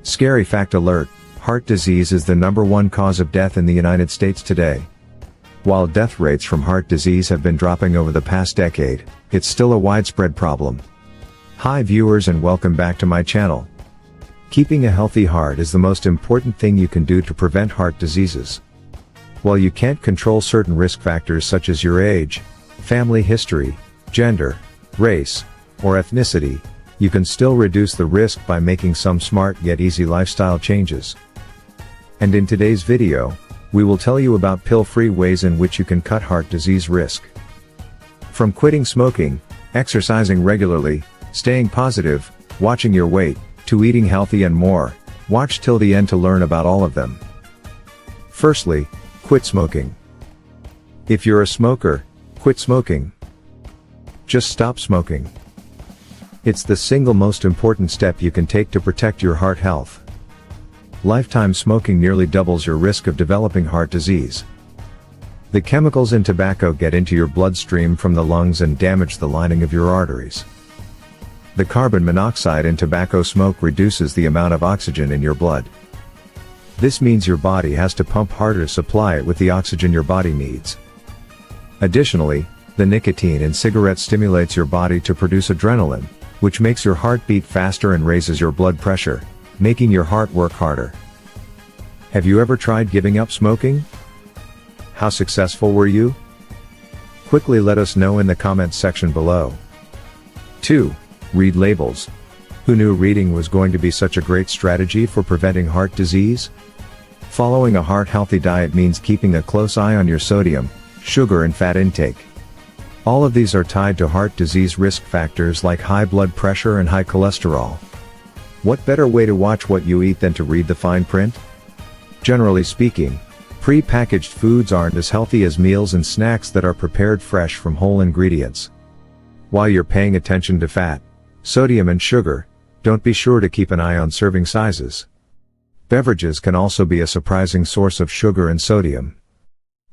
Scary fact alert, heart disease is the #1 cause of death in the United States today. While death rates from heart disease have been dropping over the past decade, it's still a widespread problem. Hi viewers and welcome back to my channel. Keeping a healthy heart is the most important thing you can do to prevent heart diseases. While you can't control certain risk factors such as your age, family history, gender, race, or ethnicity, you can still reduce the risk by making some smart yet easy lifestyle changes. And in today's video, we will tell you about pill-free ways in which you can cut heart disease risk. From quitting smoking, exercising regularly, staying positive, watching your weight, to eating healthy and more, watch till the end to learn about all of them. Firstly, quit smoking. If you're a smoker, quit smoking. Just stop smoking. It's the single most important step you can take to protect your heart health. Lifetime smoking nearly doubles your risk of developing heart disease. The chemicals in tobacco get into your bloodstream from the lungs and damage the lining of your arteries. The carbon monoxide in tobacco smoke reduces the amount of oxygen in your blood. This means your body has to pump harder to supply it with the oxygen your body needs. Additionally, the nicotine in cigarettes stimulates your body to produce adrenaline, which makes your heart beat faster and raises your blood pressure, making your heart work harder. Have you ever tried giving up smoking? How successful were you? Quickly let us know in the comments section below. 2. Read labels. Who knew reading was going to be such a great strategy for preventing heart disease? Following a heart-healthy diet means keeping a close eye on your sodium, sugar and fat intake. All of these are tied to heart disease risk factors like high blood pressure and high cholesterol. What better way to watch what you eat than to read the fine print? Generally speaking, pre-packaged foods aren't as healthy as meals and snacks that are prepared fresh from whole ingredients. While you're paying attention to fat, sodium and sugar, don't be sure to keep an eye on serving sizes. Beverages can also be a surprising source of sugar and sodium.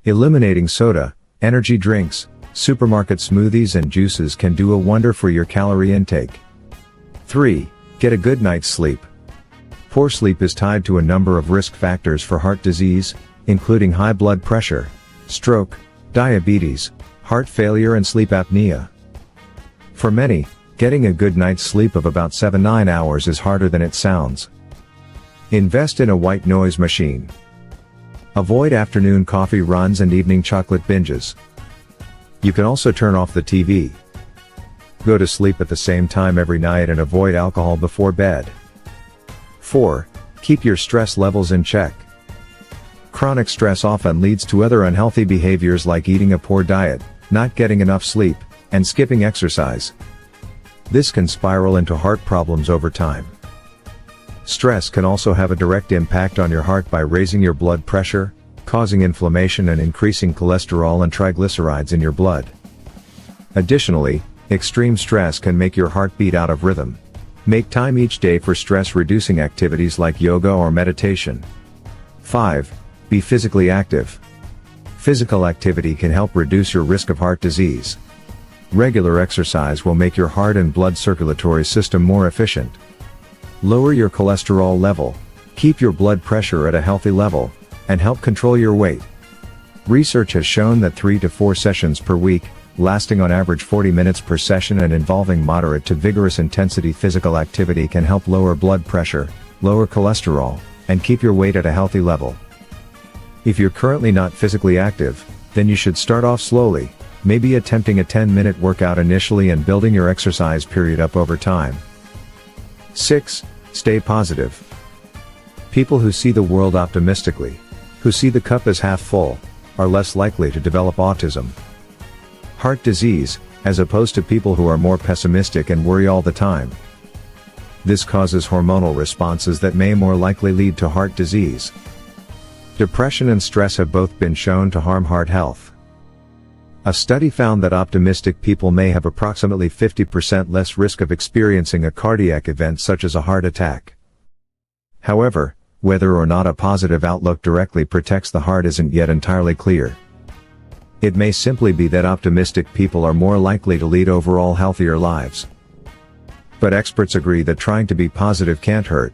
Eliminating soda, energy drinks, supermarket smoothies and juices can do a wonder for your calorie intake. 3. Get a good night's sleep. Poor sleep is tied to a number of risk factors for heart disease, including high blood pressure, stroke, diabetes, heart failure and sleep apnea. For many, getting a good night's sleep of about 7-9 hours is harder than it sounds. Invest in a white noise machine. Avoid afternoon coffee runs and evening chocolate binges. You can also turn off the TV. Go to sleep at the same time every night and avoid alcohol before bed. 4. Keep your stress levels in check. Chronic stress often leads to other unhealthy behaviors like eating a poor diet, not getting enough sleep, and skipping exercise. This can spiral into heart problems over time. Stress can also have a direct impact on your heart by raising your blood pressure, causing inflammation and increasing cholesterol and triglycerides in your blood. Additionally, extreme stress can make your heart beat out of rhythm. Make time each day for stress-reducing activities like yoga or meditation. 5. Be physically active. Physical activity can help reduce your risk of heart disease. Regular exercise will make your heart and blood circulatory system more efficient. Lower your cholesterol level, keep your blood pressure at a healthy level, and help control your weight. Research has shown that 3 to 4 sessions per week, lasting on average 40 minutes per session and involving moderate to vigorous intensity physical activity can help lower blood pressure, lower cholesterol, and keep your weight at a healthy level. If you're currently not physically active, then you should start off slowly, maybe attempting a 10-minute workout initially and building your exercise period up over time. 6. Stay positive. People who see the world optimistically, who see the cup as half full, are less likely to develop autism. Heart disease, as opposed to people who are more pessimistic and worry all the time. This causes hormonal responses that may more likely lead to heart disease. Depression and stress have both been shown to harm heart health. A study found that optimistic people may have approximately 50% less risk of experiencing a cardiac event such as a heart attack. However, whether or not a positive outlook directly protects the heart isn't yet entirely clear. It may simply be that optimistic people are more likely to lead overall healthier lives. But experts agree that trying to be positive can't hurt.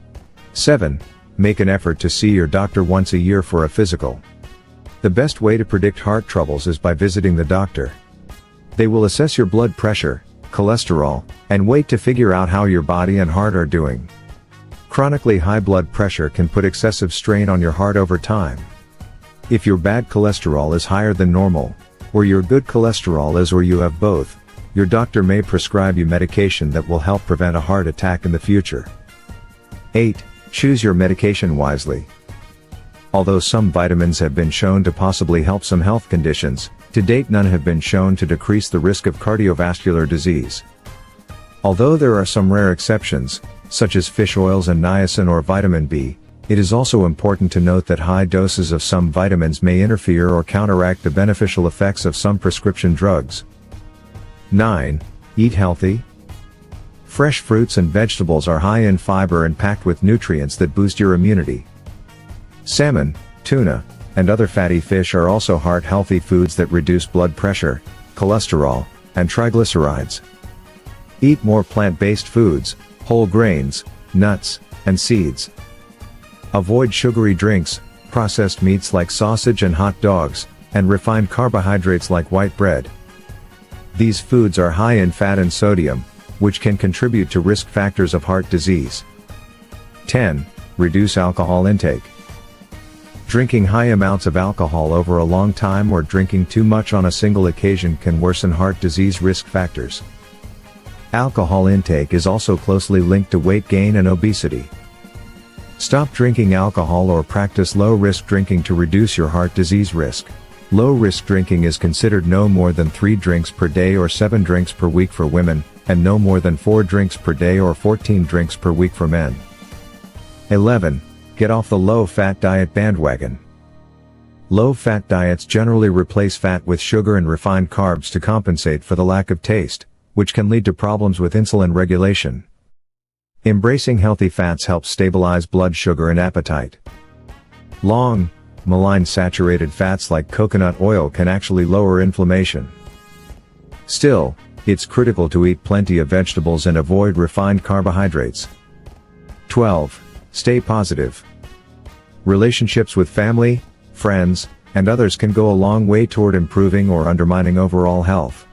7. Make an effort to see your doctor once a year for a physical. The best way to predict heart troubles is by visiting the doctor. They will assess your blood pressure, cholesterol, and weight to figure out how your body and heart are doing. Chronically high blood pressure can put excessive strain on your heart over time. If your bad cholesterol is higher than normal, or your good cholesterol is, or you have both, your doctor may prescribe you medication that will help prevent a heart attack in the future. 8. Choose your medication wisely. Although some vitamins have been shown to possibly help some health conditions, to date none have been shown to decrease the risk of cardiovascular disease. Although there are some rare exceptions, such as fish oils and niacin or vitamin B, it is also important to note that high doses of some vitamins may interfere or counteract the beneficial effects of some prescription drugs. 9. Eat healthy. Fresh fruits and vegetables are high in fiber and packed with nutrients that boost your immunity. Salmon, tuna, and other fatty fish are also heart-healthy foods that reduce blood pressure, cholesterol, and triglycerides. Eat more plant-based foods, whole grains, nuts, and seeds. Avoid sugary drinks, processed meats like sausage and hot dogs, and refined carbohydrates like white bread. These foods are high in fat and sodium, which can contribute to risk factors of heart disease. 10. Reduce alcohol intake. Drinking high amounts of alcohol over a long time or drinking too much on a single occasion can worsen heart disease risk factors. Alcohol intake is also closely linked to weight gain and obesity. Stop drinking alcohol or practice low-risk drinking to reduce your heart disease risk. Low-risk drinking is considered no more than 3 drinks per day or 7 drinks per week for women, and no more than 4 drinks per day or 14 drinks per week for men. 11. Get off the low-fat diet bandwagon. Low-fat diets generally replace fat with sugar and refined carbs to compensate for the lack of taste, which can lead to problems with insulin regulation. Embracing healthy fats helps stabilize blood sugar and appetite. Long, maligned saturated fats like coconut oil can actually lower inflammation. Still, it's critical to eat plenty of vegetables and avoid refined carbohydrates. 12. Stay positive. Relationships with family, friends, and others can go a long way toward improving or undermining overall health.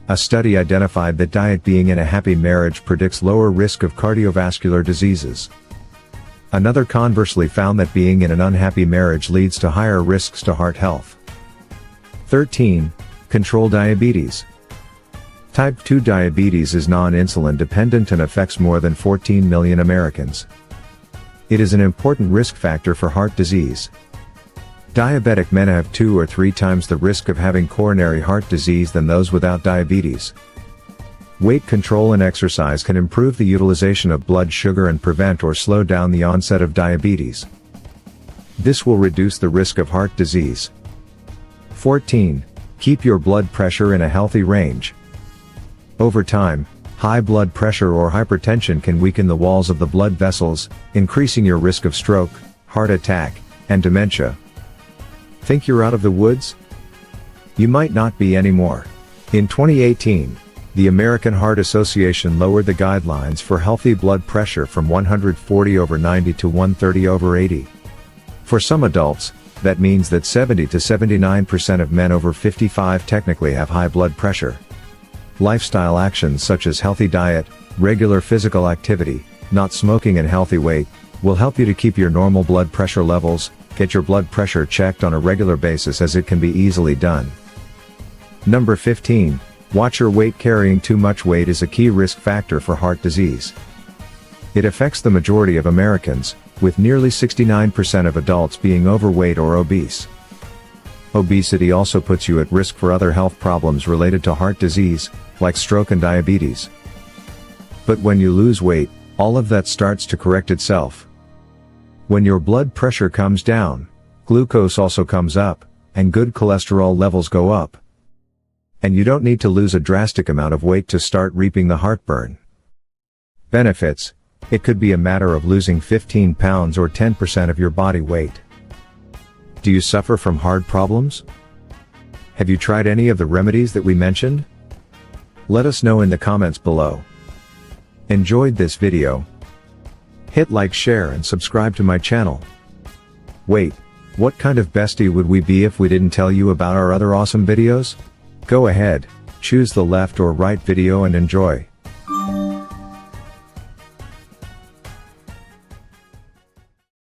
A study identified that being in a happy marriage predicts lower risk of cardiovascular diseases. Another conversely found that being in an unhappy marriage leads to higher risks to heart health. 13. Control diabetes. Type 2 diabetes is non-insulin dependent and affects more than 14 million Americans. It is an important risk factor for heart disease. Diabetic men have 2 or 3 times the risk of having coronary heart disease than those without diabetes. Weight control and exercise can improve the utilization of blood sugar and prevent or slow down the onset of diabetes. This will reduce the risk of heart disease. 14. Keep your blood pressure in a healthy range. Over time, high blood pressure or hypertension can weaken the walls of the blood vessels, increasing your risk of stroke, heart attack, and dementia. Think you're out of the woods? You might not be anymore. In 2018, the American Heart Association lowered the guidelines for healthy blood pressure from 140/90 to 130/80. For some adults, that means that 70 to 79% of men over 55 technically have high blood pressure. Lifestyle actions such as healthy diet, regular physical activity, not smoking and healthy weight, will help you to keep your normal blood pressure levels. Get your blood pressure checked on a regular basis as it can be easily done. Number 15. Watch your weight. Carrying too much weight is a key risk factor for heart disease. It affects the majority of Americans, with nearly 69% of adults being overweight or obese. Obesity also puts you at risk for other health problems related to heart disease, like stroke and diabetes. But when you lose weight, all of that starts to correct itself. When your blood pressure comes down, glucose also comes up, and good cholesterol levels go up. And you don't need to lose a drastic amount of weight to start reaping the heartburn. Benefits: it could be a matter of losing 15 pounds or 10% of your body weight. Do you suffer from heart problems? Have you tried any of the remedies that we mentioned? Let us know in the comments below. Enjoyed this video? Hit like, share and subscribe to my channel. Wait, what kind of bestie would we be if we didn't tell you about our other awesome videos? Go ahead, choose the left or right video and enjoy.